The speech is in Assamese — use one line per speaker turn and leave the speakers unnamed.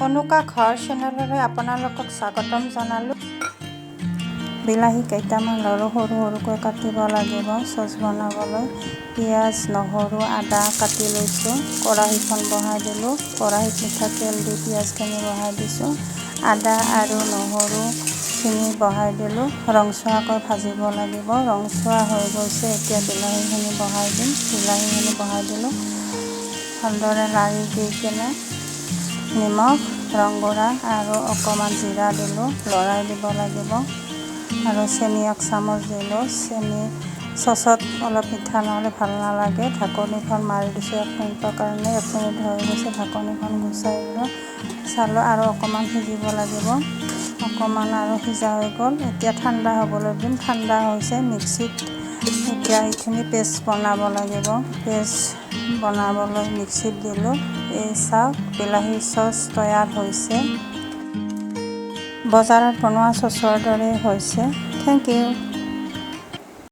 অনুকা ঘৰ চেনেললৈ আপোনালোকক স্বাগতম জনালোঁ। বিলাহী কেইটামান সৰু সৰুকৈ কাটিব লাগিব চচ বনাবলৈ। পিঁয়াজ, নহৰু, আদা কাটি লৈছোঁ। কেৰাহীখন বহাই দিলোঁ। কেৰাহীত মিঠাতেল দি পিঁয়াজখিনি বহাই দিছোঁ। আদা আৰু নহৰুখিনি বহাই দিলোঁ। ৰংচোৱাকৈ ভাজিব লাগিব। ৰংচোৱা হৈ গৈছে, এতিয়া বিলাহীখিনি বহাই দিম। বিলাহীখিনি বহাই দিলোঁ। ভালদৰে লাৰি দি কিনে নিমখ, ৰংগুড়া আৰু অকণমান জিৰা দিলোঁ। লৰাই দিব লাগিব আৰু চেনি 1 চামুচ দিলোঁ। চেনি চচত অলপ মিঠা নহ'লে ভাল নালাগে। ঢাকনিখন মাৰি দিছোঁ 1 মিনিটৰ কাৰণে। 1 মিনিট হৈ গৈছে, ঢাকনিখন গুচাই দিলোঁ। চালোঁ আৰু অকণমান সিজিব লাগিব। অকণমান আৰু সিজা হৈ গ'ল। এতিয়া ঠাণ্ডা হ'বলৈ দিম। ঠাণ্ডা হৈছে। মিক্সিত এতিয়া এইখিনি পেষ্ট বনাব লাগিব। পেষ্ট বনাবলৈ মিক্সিত দিলোঁ। এই চাওক, বিলাহী চচ তৈয়াৰ হৈছে। বজাৰত বনোৱা চচৰ দৰে হৈছে। Thank U.